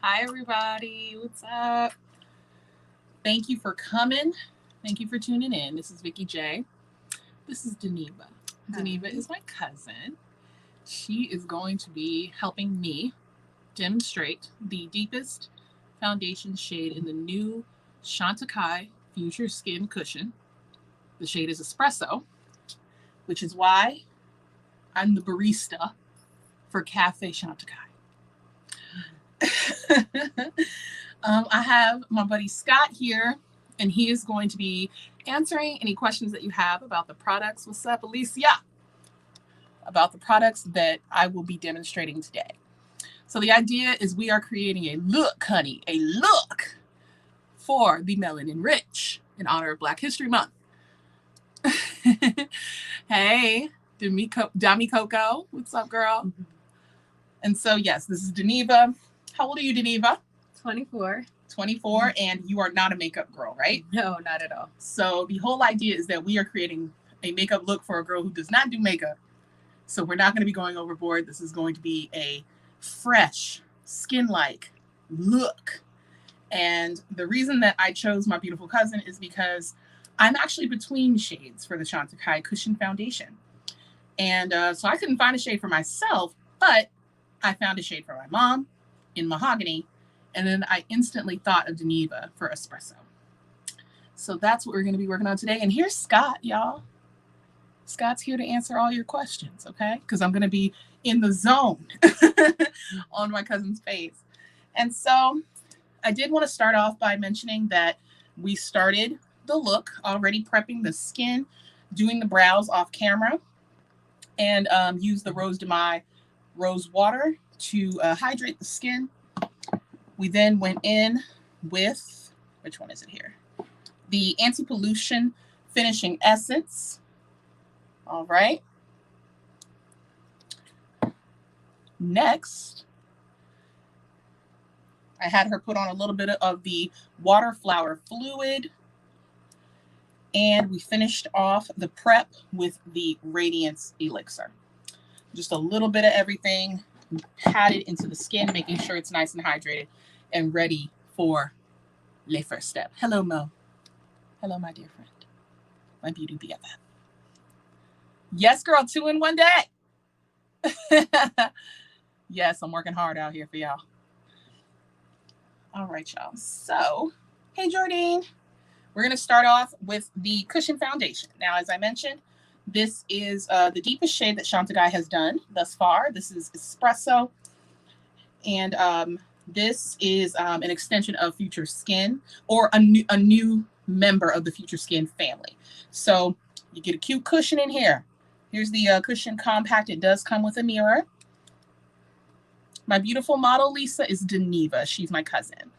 Hi, everybody. What's up? Thank you for coming. Thank you for tuning in. This is Vikeejeah. This is Daneeva. Daneeva is my cousin. She is going to be helping me demonstrate the deepest foundation shade in the new Chantecaille Future Skin Cushion. The shade is Espresso, which is why I'm the barista for Cafe Chantecaille. I have my buddy Scott here, and he is going to be answering any questions that you have about the products. What's up, Alicia? About the products that I will be demonstrating today. So the idea is we are creating a look, honey, a look for the Melanin Rich in honor of Black History Month. Hey, Dami Coco, what's up, girl? Mm-hmm. And so, yes, this is Daneeva. How old are you, Daneeva? 24. 24, and you are not a makeup girl, right? No, not at all. So the whole idea is that we are creating a makeup look for a girl who does not do makeup. So we're not going to be going overboard. This is going to be a fresh, skin-like look. And the reason that I chose my beautiful cousin is because I'm actually between shades for the Chantecaille Cushion Foundation. And so I couldn't find a shade for myself, but I found a shade for my mom in Mahogany, and then I instantly thought of Daneeva for Espresso. So that's what we're going to be working on today. And here's Scott, y'all. Scott's here to answer all your questions, okay? Because I'm going to be in the zone on my cousin's face. And so I did want to start off by mentioning that we started the look, already prepping the skin, doing the brows off camera, and used the Rose de Mai rose water to hydrate the skin. We then went in with, which one is it here? The Anti-Pollution Finishing Essence. All right. Next, I had her put on a little bit of the Water Flower Fluid. And we finished off the prep with the Radiance Elixir. Just a little bit of everything, pat it into the skin, making sure it's nice and hydrated and ready for the first step. Hello, Mo. Hello, my dear friend. My beauty BFF. Yes, girl, 2 in 1 day. Yes, I'm working hard out here for y'all. All right, y'all. So, hey, Jordine. We're going to start off with the Cushion Foundation. Now, as I mentioned, this is the deepest shade that Chantecaille has done thus far. This is Espresso. And this is an extension of Future Skin, or a new member of the Future Skin family. So you get a cute cushion in here. Here's the cushion compact. It does come with a mirror. My beautiful model, Lisa, is Daneeva. She's my cousin.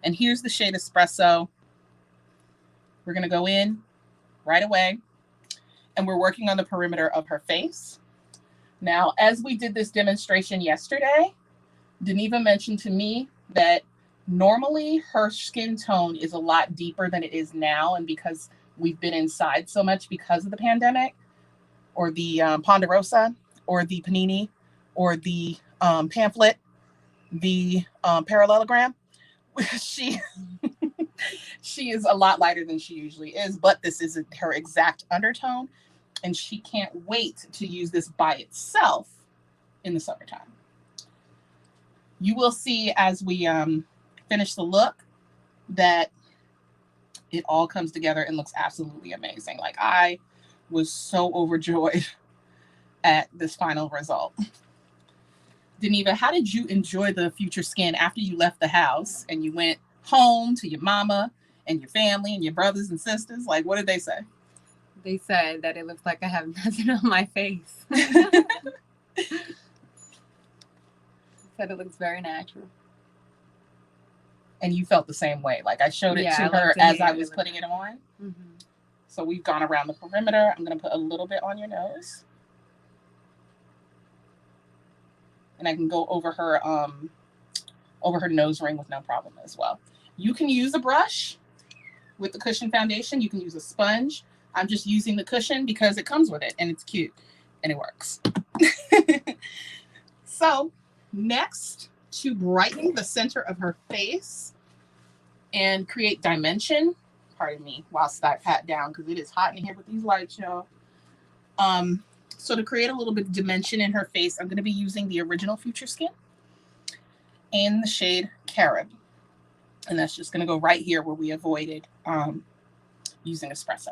And here's the shade Espresso. We're going to go in right away. And we're working on the perimeter of her face. Now, as we did this demonstration yesterday, Daneeva mentioned to me that normally her skin tone is a lot deeper than it is now. And because we've been inside so much because of the pandemic, or the Ponderosa, or the Panini, or the pamphlet, the parallelogram, she is a lot lighter than she usually is, but this is her exact undertone, and she can't wait to use this by itself in the summertime. You will see as we finish the look that it all comes together and looks absolutely amazing. Like, I was so overjoyed at this final result. Daneeva, how did you enjoy the Future Skin after you left the house and you went home to your mama and your family and your brothers and sisters? Like, what did they say? They said that it looks like I have nothing on my face. Said it looks very natural. And you felt the same way. Like, I showed it to her as I was putting it on. Mm-hmm. So we've gone around the perimeter. I'm going to put a little bit on your nose. And I can go over her nose ring with no problem as well. You can use a brush with the Cushion Foundation. You can use a sponge. I'm just using the cushion because it comes with it and it's cute and it works. So next, to brighten the center of her face and create dimension. Pardon me, whilst I pat down because it is hot in here with these lights, y'all. So to create a little bit of dimension in her face, I'm going to be using the Original Future Skin in the shade Carob. And that's just going to go right here where we avoided using Espresso.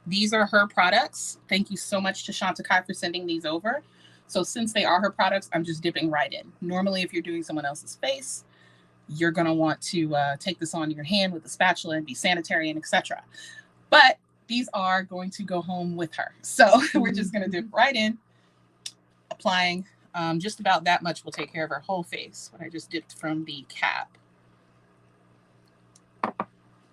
These are her products. Thank you so much to Chantecaille for sending these over. So since they are her products, I'm just dipping right in. Normally, if you're doing someone else's face, you're going to want to take this on your hand with a spatula and be sanitary and etc. But these are going to go home with her. So we're just going to dip right in, applying just about that much will take care of her whole face. What I just dipped from the cap.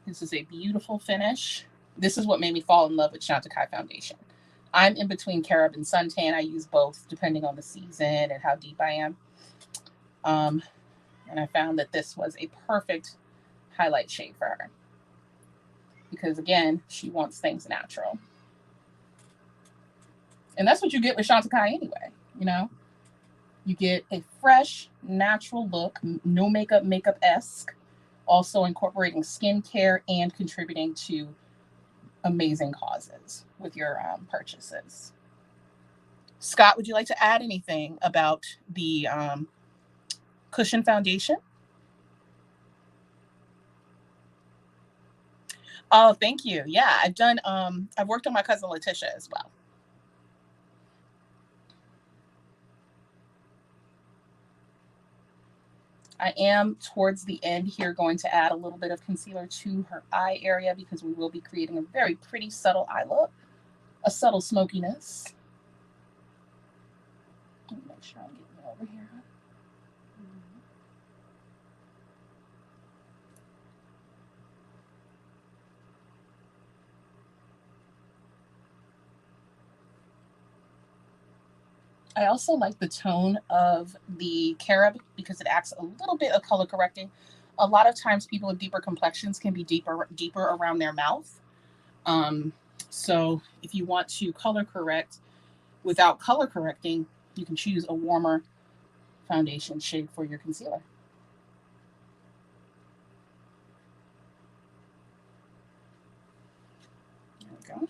This is a beautiful finish. This is what made me fall in love with Chantecaille foundation. I'm in between Carob and Suntan. I use both depending on the season and how deep I am. And I found that this was a perfect highlight shade for her. Because again, she wants things natural. And that's what you get with Chantecaille anyway, you know? You get a fresh, natural look, no makeup, makeup-esque, also incorporating skincare and contributing to amazing causes with your purchases. Scott, would you like to add anything about the cushion foundation? Oh, thank you. Yeah, I've worked on my cousin Letitia as well. I am towards the end here going to add a little bit of concealer to her eye area because we will be creating a very pretty subtle eye look, a subtle smokiness. Let me make sure I'm getting it over here. I also like the tone of the Carob because it acts a little bit of color correcting. A lot of times people with deeper complexions can be deeper around their mouth. So if you want to color correct without color correcting, you can choose a warmer foundation shade for your concealer. There we go.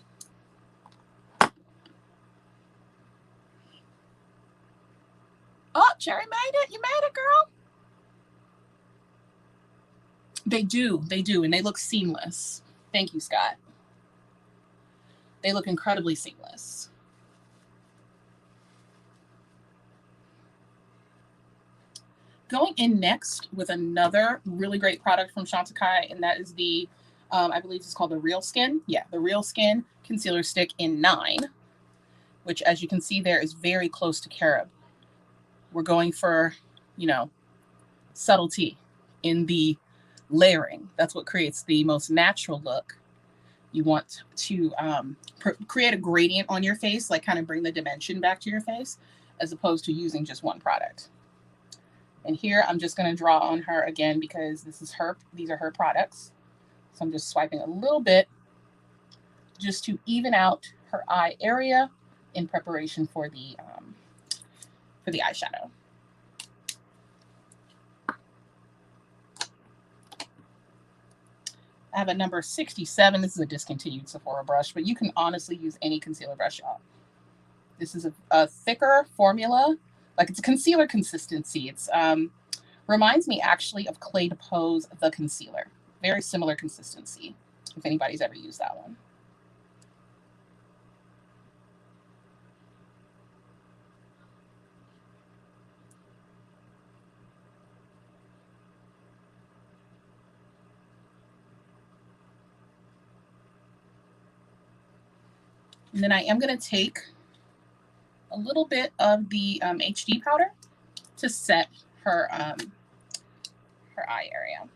Oh, Cherry made it. You made it, girl. They do. And they look seamless. Thank you, Scott. They look incredibly seamless. Going in next with another really great product from Chantecaille, and that is the, I believe it's called the Real Skin. Yeah, the Real Skin Concealer Stick in 9, which as you can see there is very close to Carob. We're going for, you know, subtlety in the layering. That's what creates the most natural look. You want to create a gradient on your face, like kind of bring the dimension back to your face, as opposed to using just one product. And here I'm just going to draw on her again because this is her. These are her products. So I'm just swiping a little bit just to even out her eye area in preparation for the eyeshadow. I have a number 67. This is a discontinued Sephora brush, but you can honestly use any concealer brush, y'all. This is a thicker formula. Like, it's a concealer consistency. It's reminds me actually of Clay de Pose the concealer. Very similar consistency, if anybody's ever used that one. And then I am going to take a little bit of the HD powder to set her her eye area.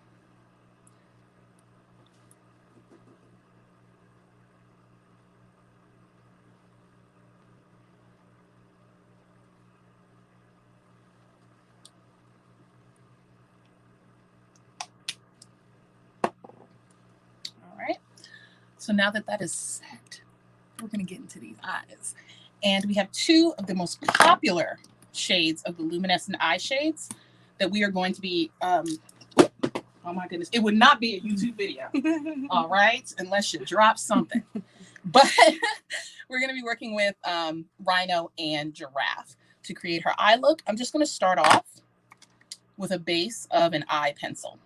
All right. So now that that is set, we're going to get into these eyes. And we have two of the most popular shades of the luminescent eye shades that we are going to be, oh my goodness, it would not be a YouTube video, all right, unless you drop something. But we're going to be working with Rhino and Giraffe to create her eye look. I'm just going to start off with a base of an eye pencil.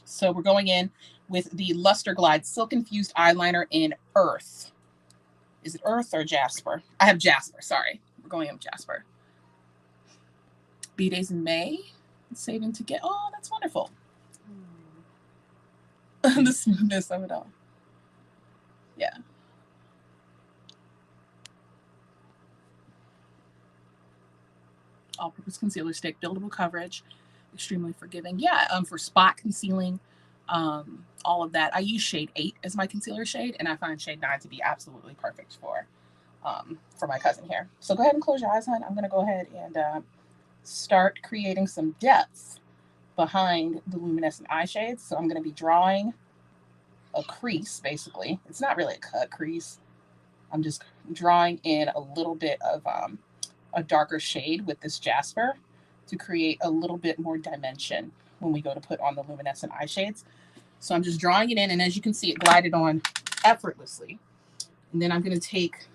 So we're going in with the Luster Glide Silk Infused Eyeliner in Earth. Is it Earth or Jasper? I have Jasper, sorry. We're going in with Jasper. B-Days in May. Saving to get, oh, that's wonderful. The smoothness of it all. Yeah. All-purpose concealer stick, buildable coverage, extremely forgiving. Yeah, for spot concealing, all of that. I use shade 8 as my concealer shade, and I find shade 9 to be absolutely perfect for my cousin here. So go ahead and close your eyes, hon. I'm going to go ahead and start creating some depth behind the luminescent eye shades. So I'm going to be drawing a crease, basically. It's not really a cut crease. I'm just drawing in a little bit of a darker shade with this Jasper to create a little bit more dimension when we go to put on the luminescent eye shades. So I'm just drawing it in, and as you can see, it glided on effortlessly. And then I'm going to take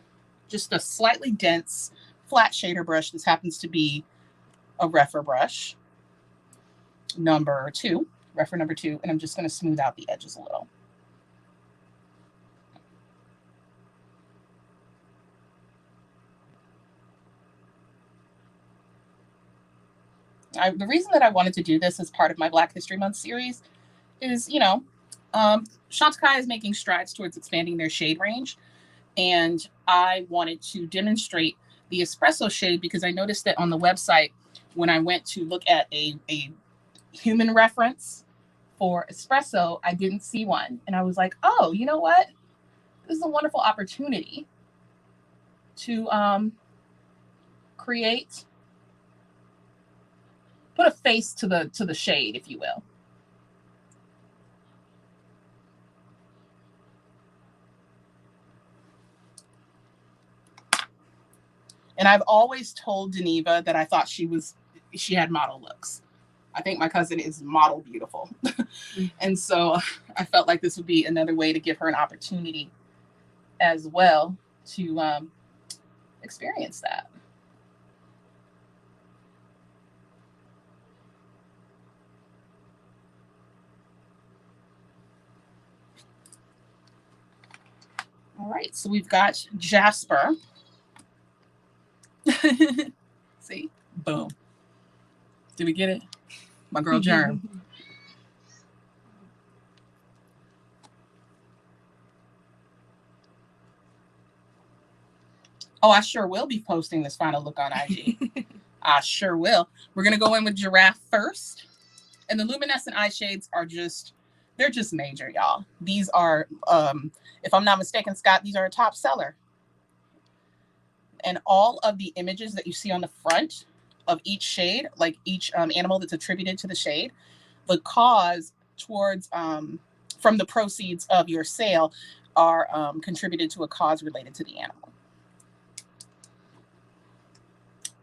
just a slightly dense flat shader brush. This happens to be a Refer brush, number 2, Refer number 2, and I'm just going to smooth out the edges a little. The reason that I wanted to do this as part of my Black History Month series is, you know, Chantecaille is making strides towards expanding their shade range. And I wanted to demonstrate the Espresso shade because I noticed that on the website, when I went to look at a human reference for Espresso, I didn't see one. And I was like, oh, you know what? This is a wonderful opportunity to put a face to the shade, if you will. And I've always told Daneeva that I thought she had model looks. I think my cousin is model beautiful. And so I felt like this would be another way to give her an opportunity as well to experience that. All right, so we've got Jasper. See? Boom. Did we get it? My girl Germ. Oh, I sure will be posting this final look on IG. I sure will. We're going to go in with Giraffe first. And the luminescent eye shades are they're just major, y'all. These are, if I'm not mistaken, Scott, these are a top seller. And all of the images that you see on the front of each shade, like each animal that's attributed to the shade, the cause towards, from the proceeds of your sale are contributed to a cause related to the animal.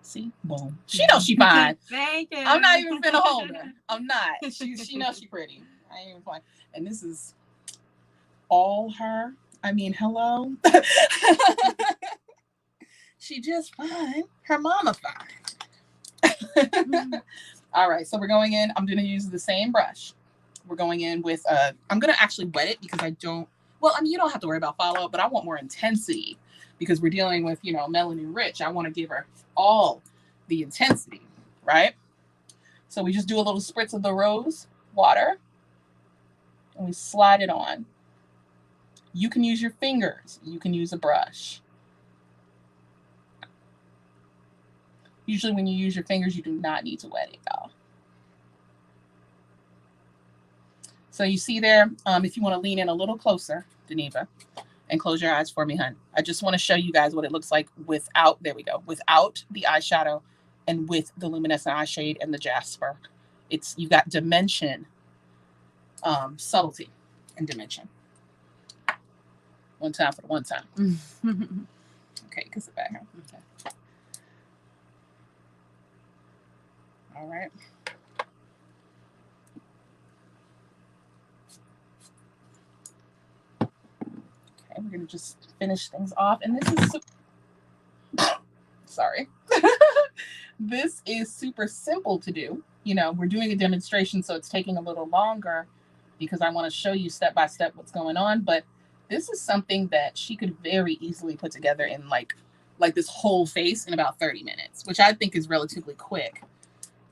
See? Boom. She knows she fine. Thank you. I'm not even finna hold her. I'm not. She knows she pretty. I ain't even playing. And this is all her. I mean, hello. She just fine. Her mama fine. All right, so we're going in. I'm going to use the same brush. We're going in with, I'm going to actually wet it because I don't, well, I mean, you don't have to worry about follow-up, but I want more intensity because we're dealing with, you know, melanin rich. I want to give her all the intensity, right? So we just do a little spritz of the rose water and we slide it on. You can use your fingers. You can use a brush. Usually when you use your fingers, you do not need to wet it, y'all. So you see there, if you want to lean in a little closer, Daneeva, and close your eyes for me, hun. I just want to show you guys what it looks like without, there we go, without the eyeshadow and with the luminescent eye shade and the Jasper. You've got dimension, subtlety, and dimension. One time for the one time. Okay, kiss it back. Okay. All right. Okay, we're going to just finish things off. And this is sorry. This is super simple to do. You know, we're doing a demonstration, so it's taking a little longer because I want to show you step by step what's going on. But this is something that she could very easily put together in like this whole face in about 30 minutes, which I think is relatively quick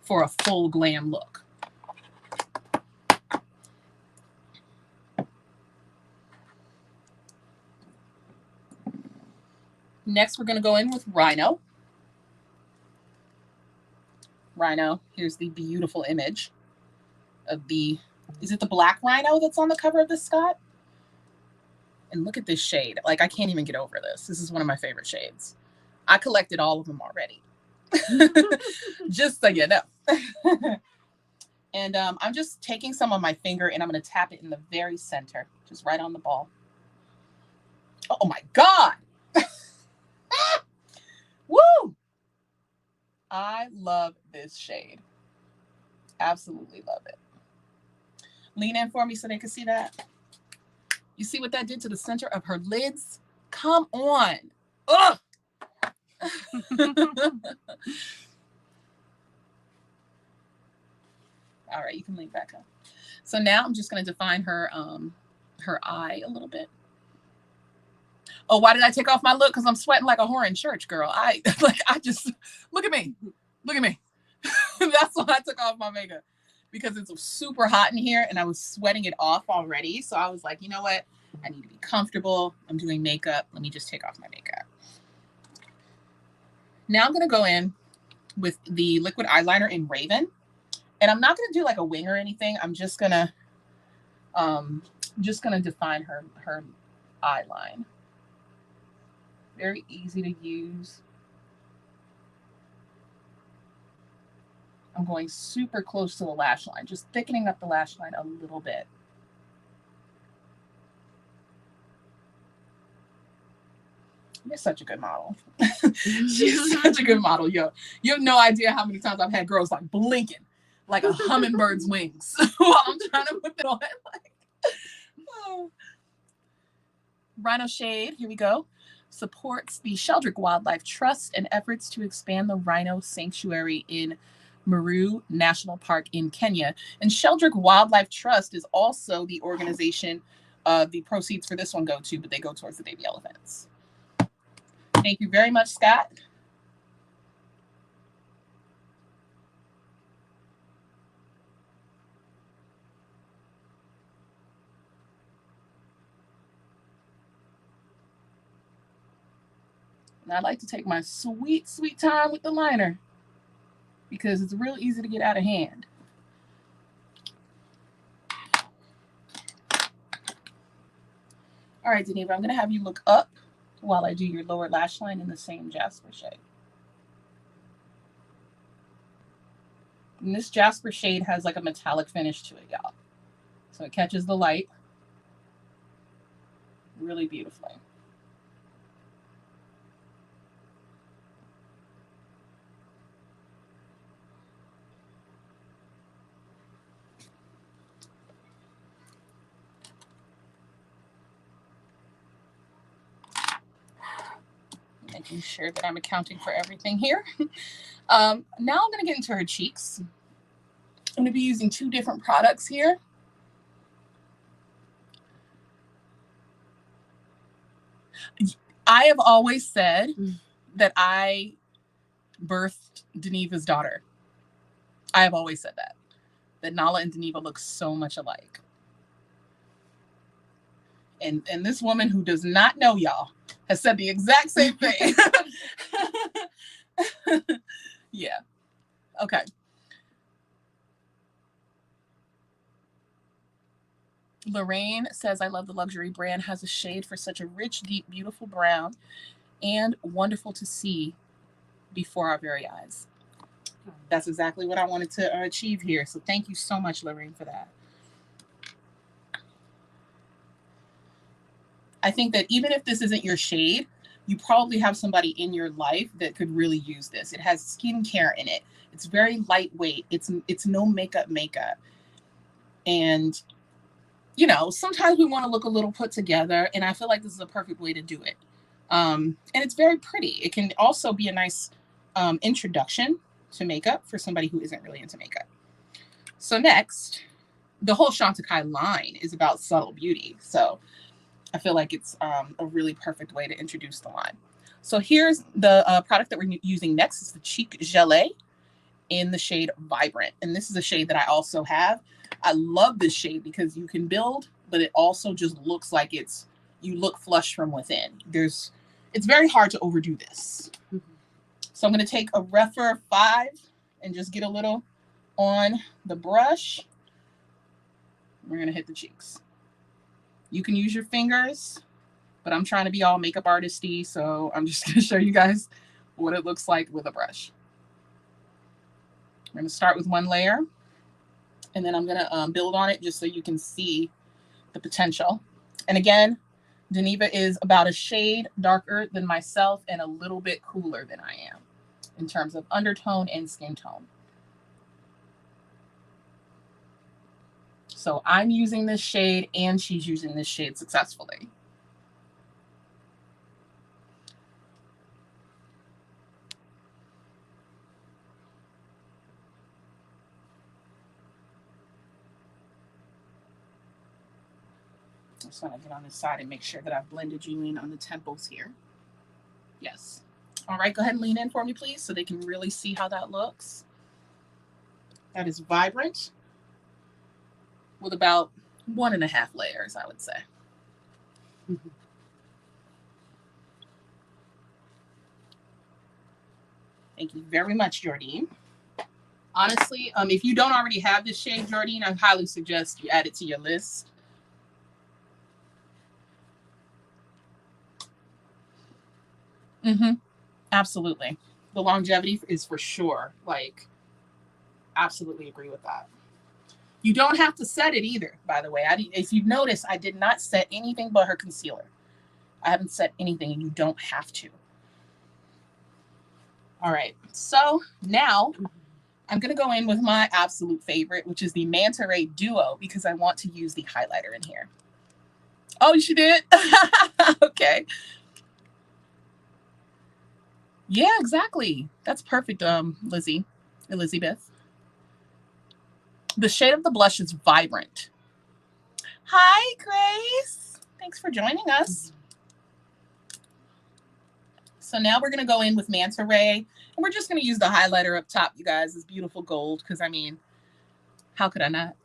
for a full glam look. Next, we're going to go in with Rhino. Rhino, here's the beautiful image of the, is it the black Rhino that's on the cover of this, Scott? And look at this shade. Like, I can't even get over this. This is one of my favorite shades. I collected all of them already. Just so you know. And I'm just taking some on my finger and I'm going to tap it in the very center, just right on the ball. Oh my God. Woo! I love this shade. Absolutely love it. Lean in for me so they can see that. You see what that did to the center of her lids? Come on. Ugh! All right, you can lean back up. So now I'm just going to define her eye a little bit. Oh, why did I take off my look? Because I'm sweating like a whore in church, girl. I just, look at me. Look at me. That's why I took off my makeup. Because it's super hot in here and I was sweating it off already. So I was like, you know what? I need to be comfortable. I'm doing makeup. Let me just take off my makeup. Now I'm going to go in with the liquid eyeliner in Raven. And I'm not going to do like a wing or anything. I'm just going to define her eye line. Very easy to use. I'm going super close to the lash line, just thickening up the lash line a little bit. You're such a good model. She's such a good model, yo. You have no idea how many times I've had girls like blinking, like a hummingbird's wings, while I'm trying to put it on. Like, oh. Rhino shade, here we go. Supports the Sheldrick Wildlife Trust and efforts to expand the rhino sanctuary in Meru National Park in Kenya. And Sheldrick Wildlife Trust is also the organization the proceeds for this one go to, but they go towards the baby elephants. Thank you very much, Scott. And I like to take my sweet, sweet time with the liner because it's real easy to get out of hand. All right, Daneeva, I'm going to have you look up while I do your lower lash line in the same Jasper shade. And this Jasper shade has like a metallic finish to it, y'all. So it catches the light really beautifully. Making sure that I'm accounting for everything here. Now I'm going to get into her cheeks. I'm going to be using two different products here. I have always said that I birthed Daneeva's daughter. I have always said that Nala and Daneeva look so much alike. And this woman who does not know y'all has said the exact same thing. Yeah. Okay. Lorraine says, I love the luxury brand. Has a shade for such a rich, deep, beautiful brown and wonderful to see before our very eyes. That's exactly what I wanted to achieve here. So thank you so much, Lorraine, for that. I think that even if this isn't your shade, you probably have somebody in your life that could really use this. It has skincare in it. It's very lightweight. It's no makeup. And, you know, sometimes we want to look a little put together, and I feel like this is a perfect way to do it. And it's very pretty. It can also be a nice introduction to makeup for somebody who isn't really into makeup. So next, the whole Chantecaille line is about subtle beauty. So I feel like it's a really perfect way to introduce the line. So here's the product that we're using next. It's the Chic Gelee in the shade Vibrant. And this is a shade that I also have. I love this shade because you can build, but it also just looks like you look flush from within. It's very hard to overdo this. So I'm going to take a rougher 5 and just get a little on the brush. We're going to hit the cheeks. You can use your fingers, but I'm trying to be all makeup artisty, so I'm just going to show you guys what it looks like with a brush. I'm going to start with one layer, and then I'm going to build on it just so you can see the potential. And again, Daneeva is about a shade darker than myself and a little bit cooler than I am in terms of undertone and skin tone. So I'm using this shade and she's using this shade successfully. I just want to get on this side and make sure that I've blended you in on the temples here. Yes. All right, go ahead and lean in for me, please, so they can really see how that looks. That is Vibrant with about 1.5 layers, I would say. Thank you very much, Jordine. Honestly, if you don't already have this shade, Jordine, I highly suggest you add it to your list. Absolutely. The longevity is for sure. Like, absolutely agree with that. You don't have to set it either, by the way. If you notice, I did not set anything but her concealer. I haven't set anything, and you don't have to. All right. So now I'm going to go in with my absolute favorite, which is the Manta Ray Duo, because I want to use the highlighter in here. Oh, you did? Okay. Yeah, exactly. That's perfect, Elizabeth. The shade of the blush is Vibrant. Hi, Grace. Thanks for joining us. So now we're going to go in with Manta Ray, and we're just going to use the highlighter up top, you guys, this beautiful gold, because, I mean, how could I not?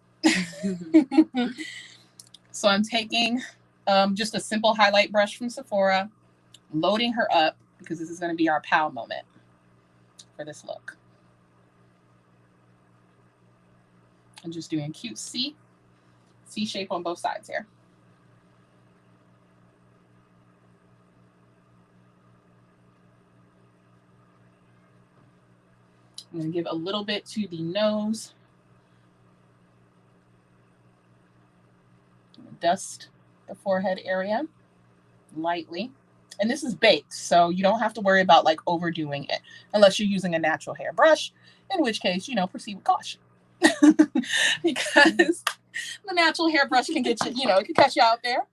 So I'm taking just a simple highlight brush from Sephora, loading her up, because this is going to be our pow moment for this look. I'm just doing a cute C shape on both sides here. I'm going to give a little bit to the nose. Dust the forehead area lightly. And this is baked, so you don't have to worry about like overdoing it unless you're using a natural hair brush, in which case, you know, proceed with caution. Because the natural hair brush can get you, you know, it can catch you out there.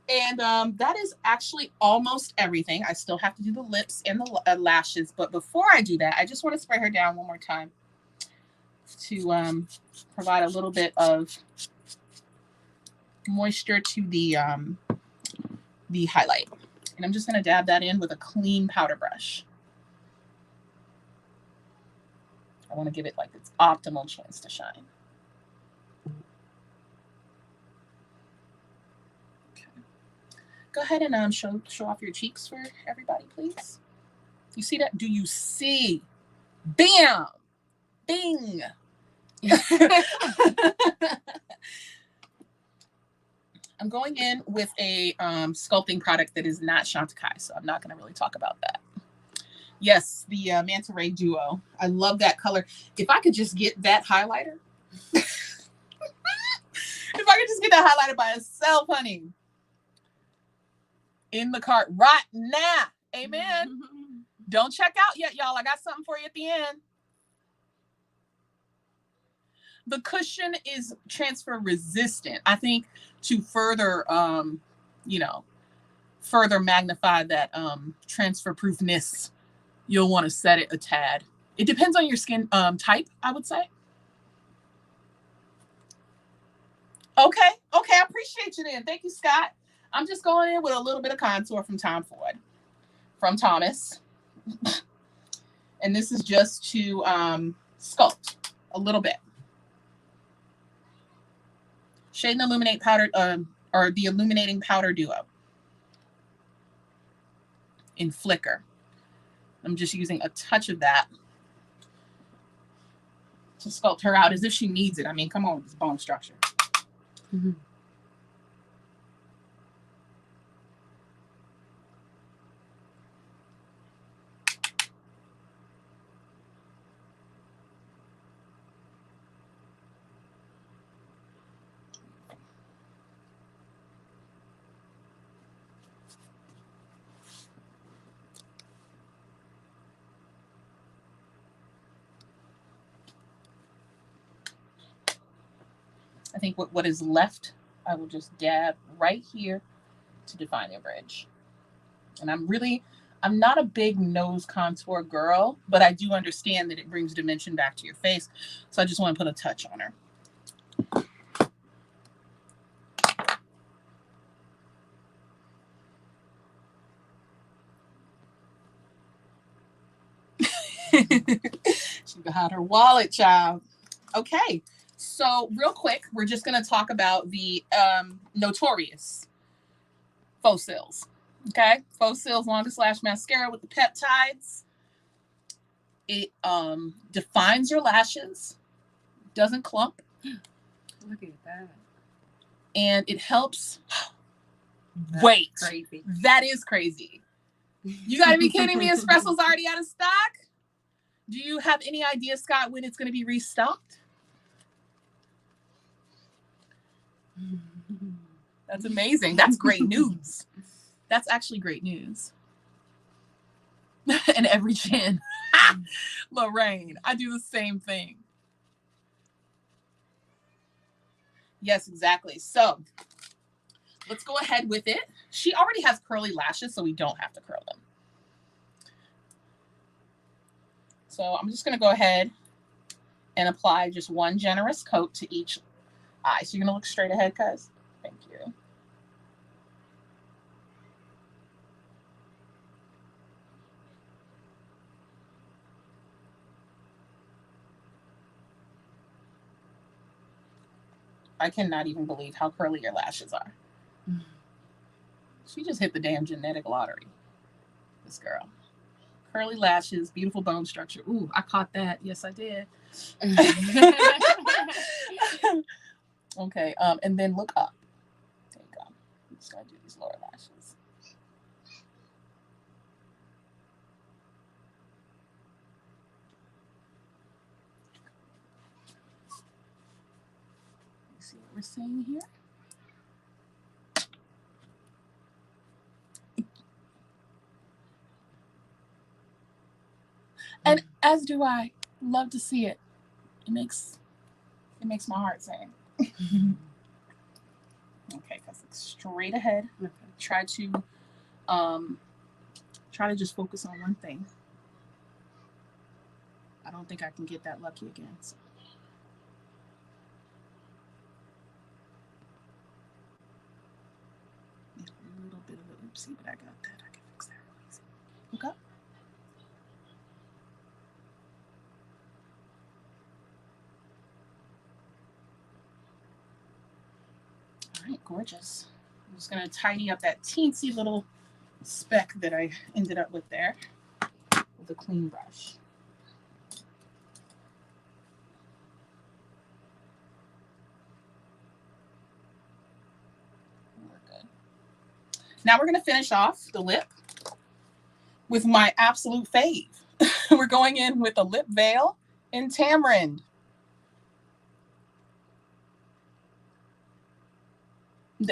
And that is actually almost everything. I still have to do the lips and the lashes, but before I do that, I just want to spray her down one more time to provide a little bit of moisture to the highlight. And I'm just going to dab that in with a clean powder brush. I want to give it like its optimal chance to shine. Okay. Go ahead and show off your cheeks for everybody, please. You see that? Do you see? Bam! Bing! I'm going in with a sculpting product that is not Chantecaille, so I'm not going to really talk about that. Yes, the Manta Ray Duo. I love that color. If I could just get that highlighter. If I could just get that highlighter by itself, honey. in the cart right now. Amen. Don't check out yet, y'all. I got something for you at the end. The cushion is transfer resistant. I think to further, you know, further magnify that transfer proofness, you'll want to set it a tad. It depends on your skin type, I would say. Okay, I appreciate you then. Thank you, Scott. I'm just going in with a little bit of contour from Tom Ford, from Thomas. And this is just to sculpt a little bit. Shade and Illuminate powder, or the Illuminating Powder Duo in Flicker. I'm just using a touch of that to sculpt her out as if she needs it. I mean, come on with this bone structure. Mm-hmm. I think what is left, I will just dab right here to define the bridge. And I'm not a big nose contour girl, but I do understand that it brings dimension back to your face. So I just want to put a touch on her. She got her wallet, child. Okay. So real quick, we're just going to talk about the notorious Faux Cils. Okay, Faux Cils Longest Lash Mascara with the peptides. It defines your lashes, doesn't clump. Look at that. And it helps. That's Wait, crazy. That is crazy. You got to be kidding me. Espresso's already out of stock. Do you have any idea, Scott, when it's going to be restocked? That's amazing. That's great news. That's actually great news. And every chin. Lorraine, I do the same thing. Yes, exactly. So let's go ahead with it. She already has curly lashes, so we don't have to curl them. So I'm just going to go ahead and apply just one generous coat to each eye. So you're going to look straight ahead, cuz. Thank you. I cannot even believe how curly your lashes are. She just hit the damn genetic lottery. This girl. Curly lashes, beautiful bone structure. Ooh, I caught that. Yes, I did. Okay, and then look up. There you go. I'm just gonna do these lower lashes. Let's see what we're saying here. And as do I. Love to see it. It makes my heart sing. Okay, because it's straight ahead. Okay. Try to just focus on one thing. I don't think I can get that lucky again. So. A little bit of an oopsie, but I got that. I can fix that real easy. Look up. All right, gorgeous. I'm just gonna tidy up that teensy little speck that I ended up with there with a clean brush. We're good. Now we're gonna finish off the lip with my absolute fave. We're going in with a lip veil in Tamarind.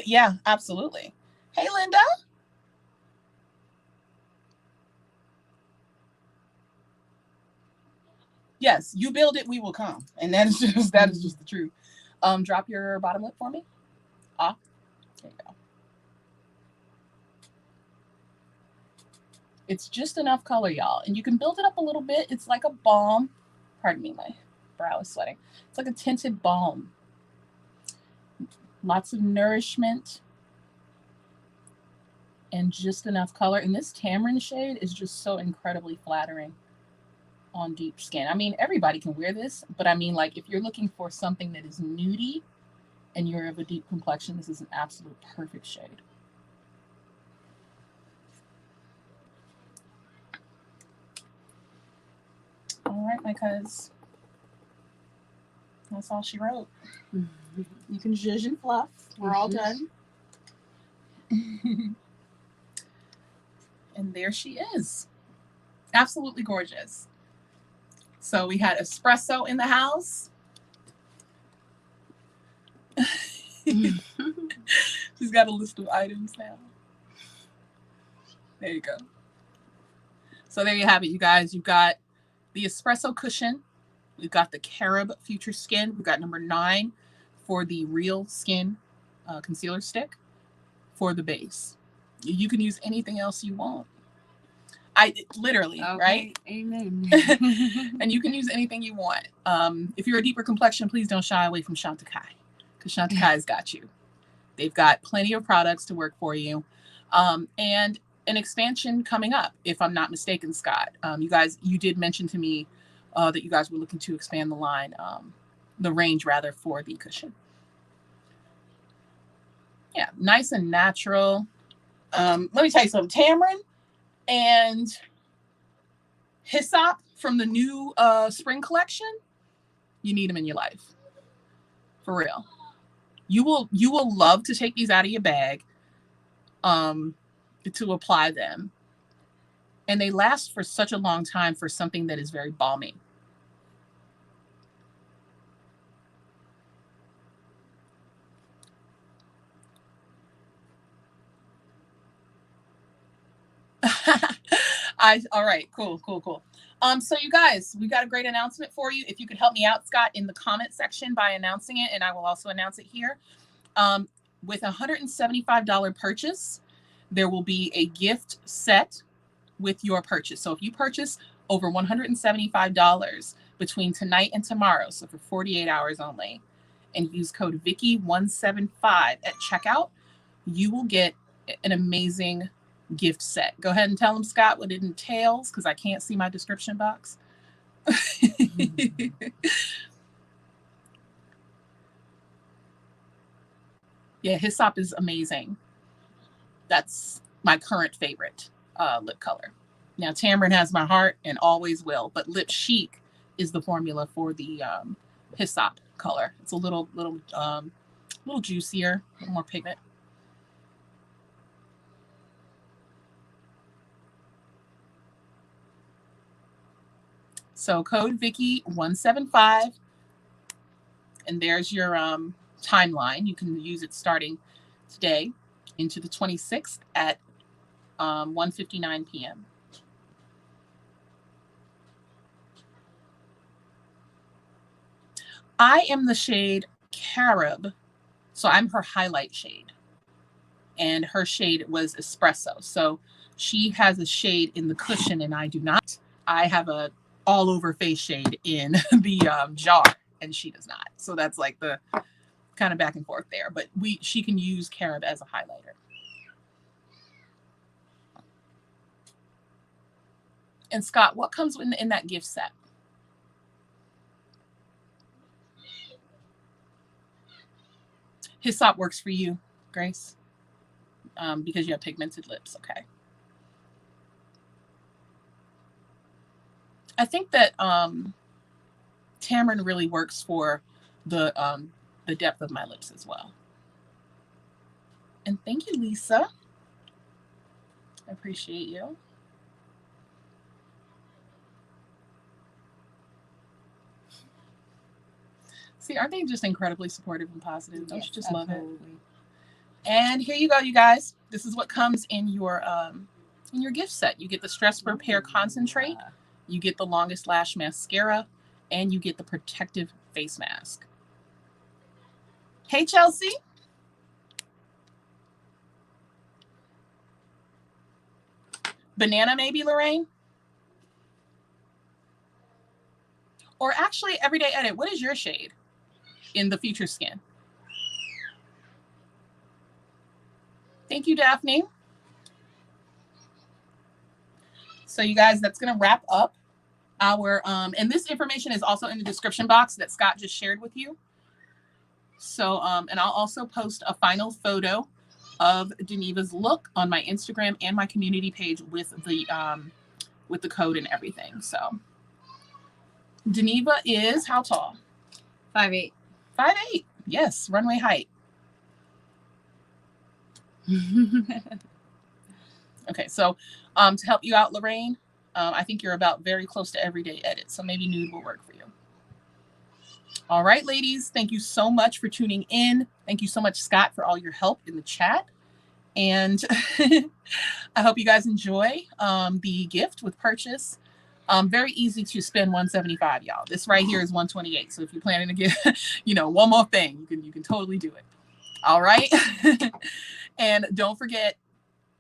Yeah, absolutely. Hey, Linda. Yes, you build it, we will come. And that is just the truth. Drop your bottom lip for me. Ah, there you go. It's just enough color, y'all. And you can build it up a little bit. It's like a balm. Pardon me, my brow is sweating. It's like a tinted balm. Lots of nourishment. And just enough color. And this Tamarind shade is just so incredibly flattering on deep skin. I mean, everybody can wear this, but I mean, like, if you're looking for something that is nudie and you're of a deep complexion, this is an absolute perfect shade. All right, my cuz. That's all she wrote. You can zhuzh and fluff. We're all done. And there she is. Absolutely gorgeous. So we had Espresso in the house. She's got a list of items now. There you go. So there you have it, you guys. You've got the Espresso cushion. We've got the Carob Future Skin. We've got number 9 for the Real Skin concealer stick for the base. You can use anything else you want. Literally, okay, right? Amen. And you can use anything you want. If you're a deeper complexion, please don't shy away from Chantecaille, because Chantecaille's got you. They've got plenty of products to work for you. And an expansion coming up, if I'm not mistaken, Scott. You did mention to me that you guys were looking to expand the line, the range rather, for the cushion. Yeah, nice and natural. Let me tell you something. Tamarind and Hyssop from the new spring collection, you need them in your life. For real. You will love to take these out of your bag to apply them. And they last for such a long time for something that is very balmy. All right, cool. So you guys, we got a great announcement for you. If you could help me out, Scott, in the comment section by announcing it, and I will also announce it here. With a $175 purchase, there will be a gift set with your purchase. So if you purchase over $175 between tonight and tomorrow, so for 48 hours only, and use code Vikeejeah175 at checkout, you will get an amazing gift set. Go ahead and tell them, Scott, what it entails, because I can't see my description box. Yeah, Hyssop is amazing. That's my current favorite lip color. Now, Tamarind has my heart and always will, but Lip Chic is the formula for the Hyssop color. It's a little juicier, a little more pigment. So code Vikeejeah175, and there's your timeline. You can use it starting today into the 26th at 1:59 p.m. I am the shade Carob, so I'm her highlight shade, and her shade was Espresso. So she has a shade in the cushion, and I do not. I have a all over face shade in the jar, and she does not. So that's like the kind of back and forth there. But she can use Carob as a highlighter. And Scott, what comes in that gift set? Hyssop works for you, Grace, because you have pigmented lips. Okay. I think that Tamarind really works for the depth of my lips as well. And thank you, Lisa. I appreciate you. See, aren't they just incredibly supportive and positive? Don't you just love it? And here you go, you guys. This is what comes in your gift set. You get the Stress Repair Concentrate. You get the Longest Lash Mascara. and you get the protective face mask. Hey, Chelsea. Banana, maybe, Lorraine? Or actually, Everyday Edit, what is your shade in the Future Skin? Thank you, Daphne. So you guys, that's going to wrap up our, and this information is also in the description box that Scott just shared with you. So, and I'll also post a final photo of Daneeva's look on my Instagram and my community page with the code and everything. So Daneeva is how tall? 5'8". 5'8". Yes, runway height. Okay, so to help you out, Lorraine, I think you're about very close to Everyday Edit, so maybe nude will work for you. All right, ladies, thank you so much for tuning in. Thank you so much, Scott, for all your help in the chat. And I hope you guys enjoy the gift with purchase. Very easy to spend $175, y'all. This right here is $128. So if you're planning to get, you know, one more thing, you can totally do it. All right. And don't forget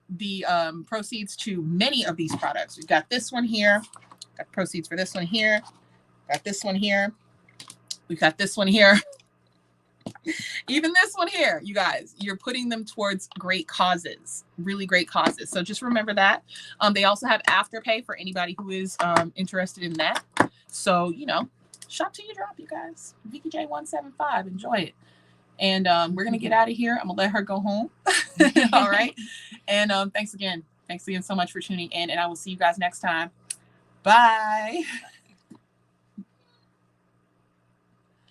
the proceeds to many of these products. We've got this one here. Got proceeds for this one here. Got this one here. We've got this one here. Even this one here, you guys, you're putting them towards great causes, really great causes. So just remember that. They also have Afterpay for anybody who is interested in that. So, you know, shop till you drop, you guys. Vikeejeah 175, enjoy it. And we're going to get out of here. I'm going to let her go home. All right. And thanks again. Thanks again so much for tuning in. And I will see you guys next time. Bye.